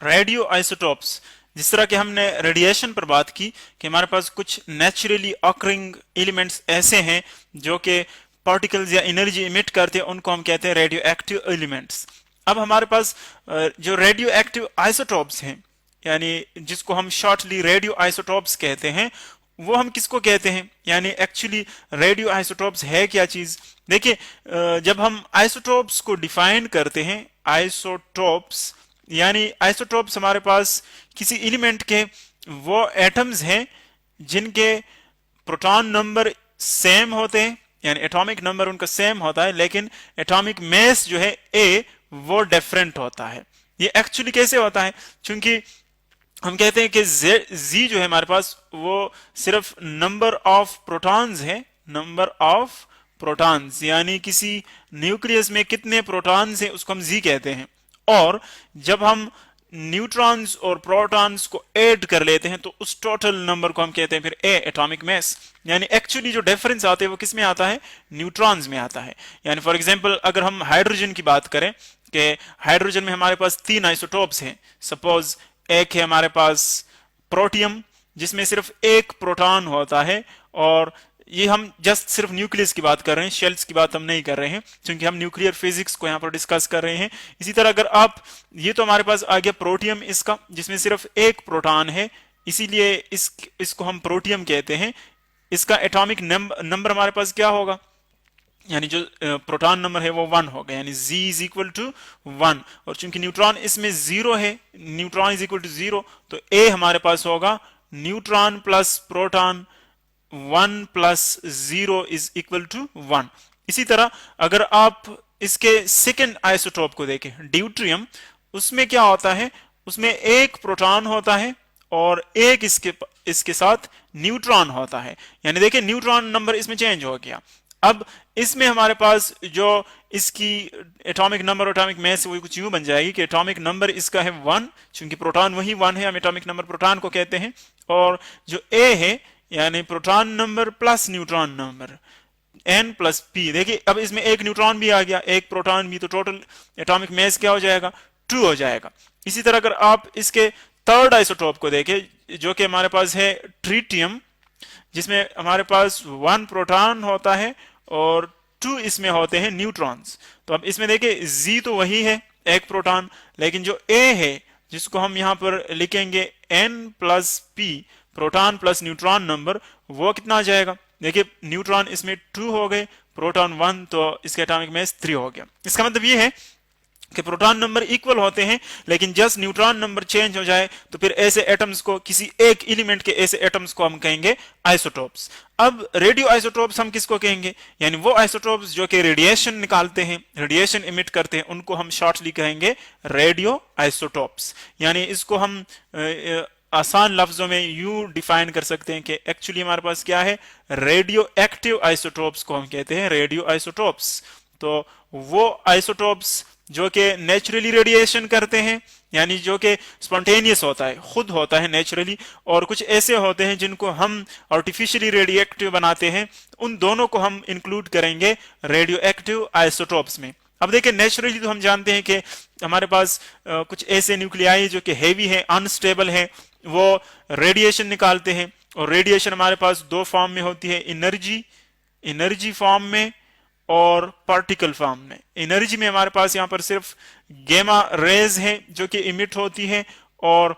Radio isotopes, जिस तरह के हमने रेडिएशन पर बात की कि हमारे पास कुछ नेचुरली ऑकरिंग एलिमेंट्स ऐसे हैं जो कि पार्टिकल्स या एनर्जी इमिट करते हैं, उनको हम कहते हैं रेडियो एक्टिव एलिमेंट्स। अब हमारे पास जो रेडियो एक्टिव आइसोटोप्स हैं, यानी जिसको हम शॉर्टली रेडियो आइसोटोप्स कहते हैं, वो हम किसको कहते हैं, यानी एक्चुअली रेडियो आइसोटोप्स है क्या चीज। देखिए, जब हम आइसोटोप्स को डिफाइन करते हैं, आइसोटोप्स यानी आइसोटोप्स हमारे पास किसी एलिमेंट के वो एटम्स हैं जिनके प्रोटॉन नंबर सेम होते हैं, यानी एटॉमिक नंबर उनका सेम होता है, लेकिन एटॉमिक मास जो है ए वो डिफरेंट होता है। ये एक्चुअली कैसे होता है, क्योंकि हम कहते हैं कि जी जो है हमारे पास वो सिर्फ नंबर ऑफ प्रोटॉन्स है, नंबर ऑफ प्रोटॉन्स, यानी किसी न्यूक्लियस में कितने प्रोटॉन्स हैं उसको हम जी कहते हैं। और जब हम न्यूट्रॉन्स और प्रोटॉन्स को ऐड कर लेते हैं तो उस टोटल नंबर को हम कहते हैं फिर ए, एटॉमिक मास। यानी एक्चुअली जो डिफरेंस आते हैं वो किस में आता है, न्यूट्रॉन्स में आता है। यानी फॉर एग्जांपल अगर हम हाइड्रोजन की बात करें कि हाइड्रोजन में हमारे पास 3 आइसोटोप्स हैं, सपोज एक है हमारे पास प्रोटियम जिसमें सिर्फ एक प्रोटॉन होता है, और ये हम जस्ट सिर्फ न्यूक्लियस की बात कर रहे हैं, शेल्स की बात हम नहीं कर रहे हैं क्योंकि हम न्यूक्लियर फिजिक्स को यहाँ पर डिस्कस कर रहे हैं। इसी तरह अगर आप, ये तो हमारे पास आ गया प्रोटियम इसका, जिसमें सिर्फ एक प्रोटॉन है, इसीलिए इसको हम प्रोटियम कहते हैं। इसका एटॉमिक नंबर हमारे पास क्या होगा, यानी जो प्रोटॉन नंबर है वो 1 होगा, यानी Z इज इक्वल टू 1। और चूंकि न्यूट्रॉन इसमें 0 है, न्यूट्रॉन इज इक्वल टू 0, तो A हमारे पास होगा neutron plus proton, 1 plus 0 is equal to 1। इसी तरह अगर आप इसके सेकेंड आइसोटोप को देखें, ड्यूट्रियम, उसमें क्या होता है, उसमें एक प्रोटॉन होता है और एक इसके साथ न्यूट्रॉन होता है। यानी देखिए न्यूट्रॉन नंबर इसमें चेंज हो गया। अब इसमें हमारे पास जो इसकी एटॉमिक नंबर, एटॉमिक मास वो कुछ यूं बन जाएगी कि एटॉमिक नंबर इसका है 1, क्योंकि प्रोटॉन वही 1 है, हम एटॉमिक नंबर प्रोटॉन को कहते हैं। और जो ए है यानी proton number plus neutron number, N plus P. देखिए अब इसमें एक न्यूट्रॉन भी आ गया, एक प्रोटॉन भी, तो टोटल एटॉमिक मास क्या हो जाएगा, 2 हो जाएगा। इसी तरह अगर आप इसके थर्ड आइसोटोप को देखें जो कि हमारे पास है ट्रिटियम, जिसमें हमारे पास 1 प्रोटॉन होता है और 2 इसमें होते हैं न्यूट्रॉन्स। तो अब इसमें देखिए जी तो वही है, एक प्रोटॉन, लेकिन जो ए है जिसको हम यहां पर लिखेंगे N plus P, proton plus neutron number, वो कितना आ जाएगा। देखिए न्यूट्रॉन इसमें 2 हो गए, प्रोटॉन 1, तो इसके एटॉमिक मास 3 हो गया। इसका मतलब ये है कि प्रोटॉन नंबर इक्वल होते हैं, लेकिन जस्ट न्यूट्रॉन नंबर चेंज हो जाए तो फिर ऐसे एटम्स को, किसी एक एलिमेंट के ऐसे एटम्स को हम कहेंगे आइसोटोप्स। अब रेडियो आइसोटोप्स हम किसको कहेंगे, यानी वो आइसोटोप्स जो कि रेडिएशन निकालते हैं, रेडिएशन इमिट करते हैं, उनको हम शॉर्टली कहेंगे रेडियो आइसोटोप्स। यानी इसको हम आसान लफ्जों में यूं डिफाइन कर सकते हैं कि एक्चुअली हमारे पास क्या है, रेडियो एक्टिव आइसोटोप्स को हम कहते हैं रेडियो आइसोटोप्स। तो वो आइसोटोप्स जो कि नेचुरली रेडिएशन करते हैं, यानी जो कि स्पॉन्टेनियस होता है, खुद होता है नेचुरली, और कुछ ऐसे होते हैं जिनको हम आर्टिफिशियली रेडियोएक्टिव बनाते हैं, उन दोनों को हम इंक्लूड करेंगे रेडियो एक्टिव आइसोटोप्स में। अब देखिए नेचुरली तो हम जानते हैं कि हमारे पास कुछ ऐसे न्यूक्लियाई जो कि हेवी है, अनस्टेबल है, वो रेडिएशन निकालते हैं। और रेडिएशन हमारे पास 2 फॉर्म में होती है, एनर्जी फॉर्म में और पार्टिकल फॉर्म में। एनर्जी में हमारे पास यहाँ पर सिर्फ गेमा रेज है जो कि इमिट होती है, और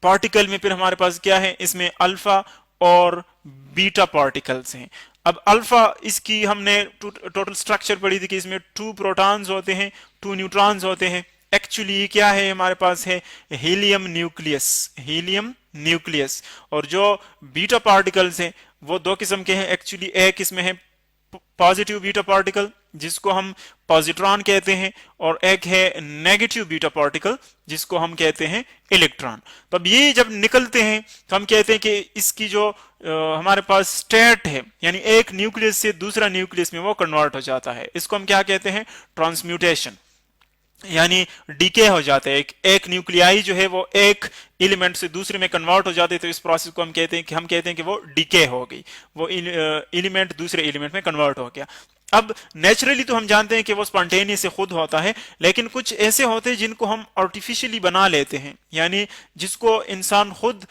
पार्टिकल में फिर हमारे पास क्या है, इसमें अल्फा और बीटा पार्टिकल्स हैं। अब अल्फा, इसकी हमने टोटल स्ट्रक्चर पढ़ी थी कि इसमें 2 प्रोटॉन्स होते हैं, 2 न्यूट्रॉन्स होते हैं। एक्चुअली क्या है, हमारे पास है हीलियम न्यूक्लियस, हीलियम न्यूक्लियस। और जो बीटा पार्टिकल्स हैं वो 2 किस्म के हैं एक्चुअली। एक इसमें है पॉजिटिव बीटा पार्टिकल जिसको हम पॉजिट्रॉन कहते हैं, और एक है नेगेटिव बीटा पार्टिकल जिसको हम कहते हैं इलेक्ट्रॉन। तो अब ये जब निकलते हैं तो हम कहते हैं कि इसकी जो हमारे पास स्टेट है, यानी एक न्यूक्लियस से दूसरा न्यूक्लियस में वो कन्वर्ट हो जाता है, इसको हम क्या कहते हैं, ट्रांसम्यूटेशन। यानी डीके हो जाते हैं। एक न्यूक्लियाई जो है वो एक एलिमेंट से दूसरे में कन्वर्ट हो जाते हैं, तो इस प्रोसेस को हम कहते हैं कि वो डीके हो गई, वो एलिमेंट दूसरे एलिमेंट में कन्वर्ट हो गया। अब नेचुरली तो हम जानते हैं कि वो स्पॉन्टेनियस से खुद होता है, लेकिन कुछ ऐसे होते हैं जिनको हम आर्टिफिशियली बना लेते हैं, यानी जिसको इंसान खुद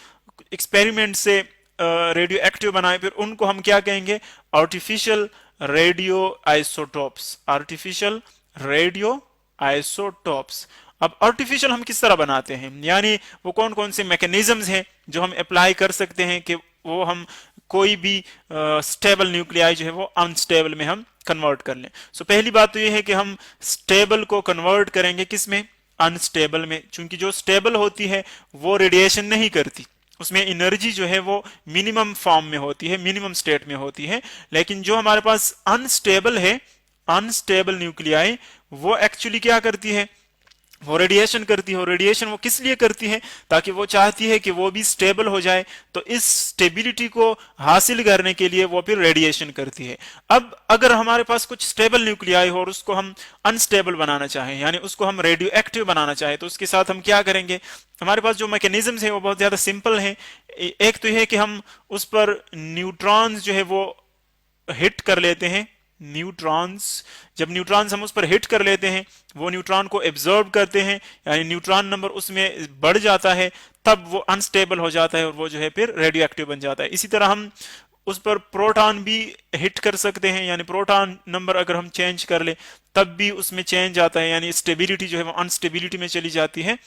एक्सपेरिमेंट से रेडियो एक्टिव बनाए, फिर उनको हम क्या कहेंगे? Artificial radio isotopes. Artificial radio isotopes. अब आर्टिफिशियल हम किस तरह बनाते हैं, यानी वो कौन कौन से मैकेनिज्म्स हैं जो हम अप्लाई कर सकते हैं कि वो हम कोई भी स्टेबल न्यूक्लियाई जो है वो अनस्टेबल में हम कन्वर्ट कर लें। सो पहली बात तो ये है कि हम स्टेबल को कन्वर्ट करेंगे किस में? अनस्टेबल में। चूंकि जो स्टेबल होती है वो रेडिएशन नहीं करती, उसमें एनर्जी जो है वो मिनिमम फॉर्म में होती है, मिनिमम स्टेट में होती है। लेकिन जो हमारे पास अनस्टेबल है, अनस्टेबल न्यूक्लियाई, वो एक्चुअली क्या करती है? वो रेडिएशन करती है। और रेडिएशन वो किस लिए करती है? ताकि वो चाहती है कि वो भी स्टेबल हो जाए, तो इस स्टेबिलिटी को हासिल करने के लिए वो फिर रेडिएशन करती है। अब अगर हमारे पास कुछ स्टेबल न्यूक्लियाई हो और उसको हम अनस्टेबल बनाना चाहें, यानी उसको हम रेडियो एक्टिव बनाना चाहें, तो उसके साथ हम क्या करेंगे? हमारे पास जो मैकेनिज्म्स है वो बहुत ज्यादा सिंपल है। एक तो यह कि हम उस पर न्यूट्रॉन्स जो है वो हिट कर लेते हैं। न्यूट्रॉन्स, जब न्यूट्रॉन्स हम उस पर हिट कर लेते हैं, वो न्यूट्रॉन को एब्जॉर्ब करते हैं, यानी न्यूट्रॉन नंबर उसमें बढ़ जाता है, तब वो अनस्टेबल हो जाता है और वो जो है फिर रेडियो एक्टिव बन जाता है। इसी तरह हम उस पर प्रोटॉन भी हिट कर सकते हैं, यानी प्रोटॉन नंबर अगर हम चेंज कर ले तब भी उसमें चेंज आता है, यानी स्टेबिलिटी जो है वो अनस्टेबिलिटी में चली जाती है।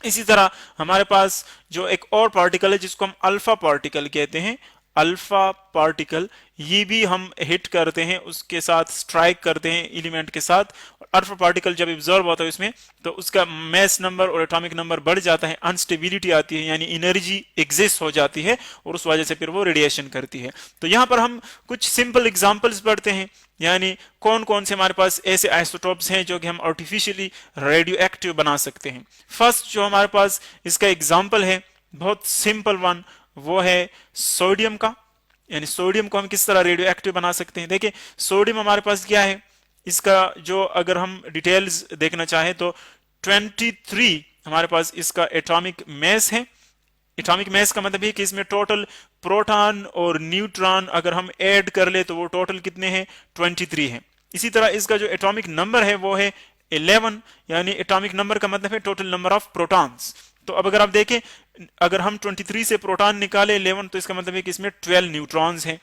इसी तरह हमारे पास जो एक और पार्टिकल है जिसको हम अल्फा पार्टिकल कहते हैं, अल्फा पार्टिकल, ये भी हम हिट करते हैं, उसके साथ स्ट्राइक करते हैं एलिमेंट के साथ। अल्फा पार्टिकल जब एब्जॉर्ब होता है इसमें, तो उसका मैस नंबर और एटॉमिक नंबर बढ़ जाता है, अनस्टेबिलिटी आती है, यानी एनर्जी एग्जिस्ट हो जाती है और उस वजह से फिर वो रेडिएशन करती है। तो यहां पर हम कुछ सिंपल एग्जांपल्स पढ़ते हैं, यानी कौन कौन से हमारे पास ऐसे आइसोटोप्स हैं जो कि हम आर्टिफिशियली रेडियो एक्टिव बना सकते हैं। फर्स्ट जो हमारे पास इसका एग्जाम्पल है, बहुत सिंपल वन, वो है सोडियम का। यानी सोडियम को हम किस तरह रेडियो एक्टिव बना सकते हैं? देखिए, सोडियम हमारे पास क्या है, इसका जो अगर हम डिटेल्स देखना चाहें तो 23 हमारे पास इसका एटॉमिक मैस है। एटॉमिक मैस का मतलब है कि इसमें टोटल प्रोटॉन और न्यूट्रॉन अगर हम ऐड कर ले तो वो टोटल कितने हैं? 23 है। इसी तरह इसका जो एटॉमिक नंबर है वो है 11, यानी एटॉमिक नंबर का मतलब है टोटल नंबर ऑफ प्रोटॉन्स। तो अब अगर आप देखें, अगर हम 23 से प्रोटॉन निकाले 11, तो इसका मतलब है कि इसमें 12 न्यूट्रॉन्स हैं।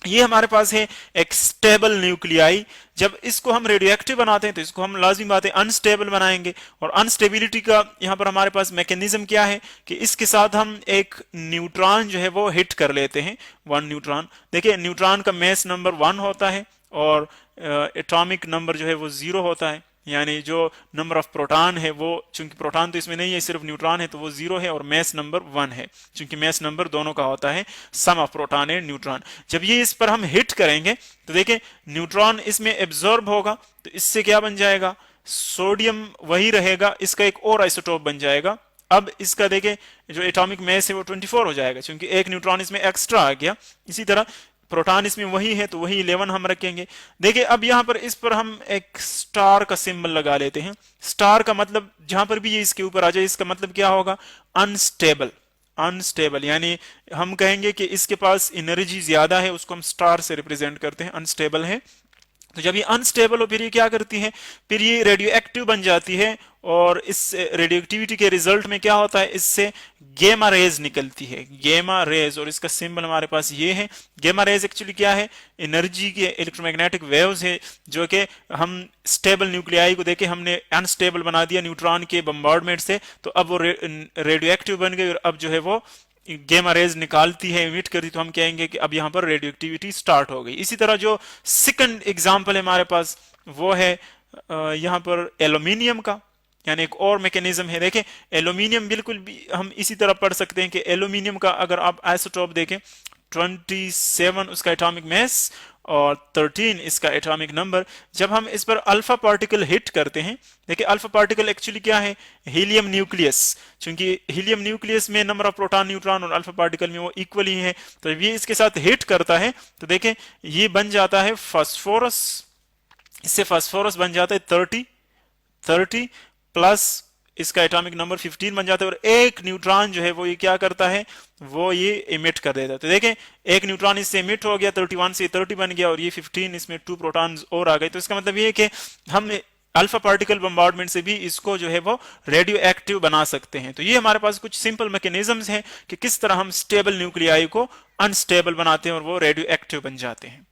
ये हमारे पास है एक स्टेबल न्यूक्लियाई। जब इसको हम रेडियो एक्टिव बनाते हैं तो इसको हम लाजिमी बात है अनस्टेबल बनाएंगे। और अनस्टेबिलिटी का यहाँ पर हमारे पास मैकेनिज्म क्या है कि इसके साथ हम एक न्यूट्रॉन जो है वो हिट कर लेते हैं, 1 न्यूट्रॉन। देखिए, न्यूट्रॉन का मैस नंबर 1 होता है और एटॉमिक नंबर जो है वो 0 होता है, यानी जो नंबर ऑफ प्रोटॉन है वो, चूंकि प्रोटॉन तो इसमें नहीं है, सिर्फ न्यूट्रॉन है, तो वो 0 है, और मैस नंबर 1 है, चूंकि मैस नंबर दोनों का होता है सम ऑफ प्रोटॉन एंड न्यूट्रॉन। जब ये इस पर हम हिट करेंगे तो देखिए न्यूट्रॉन इसमें एब्जॉर्ब होगा, तो इससे क्या बन जाएगा? सोडियम वही रहेगा, इसका एक और आइसोटोप बन जाएगा। अब इसका देखें जो एटॉमिक मैस है वो 24 हो जाएगा, क्योंकि एक न्यूट्रॉन इसमें एक्स्ट्रा आ गया। इसी तरह प्रोटॉन इसमें वही है, तो वही 11 हम रखेंगे। देखिए, अब यहां पर इस पर हम एक स्टार का सिंबल लगा लेते हैं। स्टार का मतलब जहां पर भी ये इसके ऊपर आ जाए, इसका मतलब क्या होगा? अनस्टेबल। अनस्टेबल, यानी हम कहेंगे कि इसके पास एनर्जी ज्यादा है, उसको हम स्टार से रिप्रेजेंट करते हैं, अनस्टेबल है। तो जब ये अनस्टेबल हो, फिर ये क्या करती है? फिर ये रेडियो एक्टिव बन जाती है, और इस रेडियो एक्टिविटी के रिजल्ट में क्या होता है? इससे गेमा रेज निकलती है, गेमा रेज, और इसका सिंबल हमारे पास ये है। गेमा रेज एक्चुअली क्या है? एनर्जी के इलेक्ट्रोमैग्नेटिक वेव्स है, जो कि हम स्टेबल न्यूक्लियाई को देके हमने अनस्टेबल बना दिया न्यूट्रॉन के बम्बार्डमेंट से, तो अब वो रेडियो एक्टिव बन गई, और अब जो है वो गेमा रेज निकालती है, इमिट करती, तो हम कहेंगे कि अब यहां पर रेडियो एक्टिविटी स्टार्ट हो गई। इसी तरह जो सेकंड एग्जांपल है हमारे पास, वो है यहां पर एल्यूमिनियम का, यानी एक और मैकेनिज्म है। देखें, एल्यूमिनियम बिल्कुल भी हम इसी तरह पढ़ सकते हैं कि एल्यूमिनियम का अगर आप आइसोटोप देखें, 27 उसका एटॉमिक मैस और 13 इसका एटॉमिक नंबर। जब हम इस पर अल्फा पार्टिकल हिट करते हैं, देखिए अल्फा पार्टिकल एक्चुअली क्या है? Helium nucleus. चूंकि हीलियम न्यूक्लियस में नंबर ऑफ प्रोटॉन न्यूट्रॉन और अल्फा पार्टिकल में वो इक्वल ही है, तो ये इसके साथ हिट करता है, तो देखें ये बन जाता है फास्फोरस। इससे फास्फोरस बन जाता है 30, 30 प्लस इसका एटॉमिक नंबर 15 बन जाता है, और एक न्यूट्रॉन जो है वो ये क्या करता है, वो ये इमिट कर देता है। तो देखें एक न्यूट्रॉन इससे इमिट हो गया, 31 से 30 बन गया, और ये 15 इसमें 2 प्रोटॉन्स और आ गए। तो इसका मतलब ये है कि हम अल्फा पार्टिकल बम्बार्डमेंट से भी इसको जो है वो रेडियो एक्टिव बना सकते हैं। तो ये हमारे पास कुछ सिंपल मैकेनिज्म्स हैं कि किस तरह हम स्टेबल न्यूक्लियाई को अनस्टेबल बनाते हैं और वो रेडियो एक्टिव बन जाते हैं।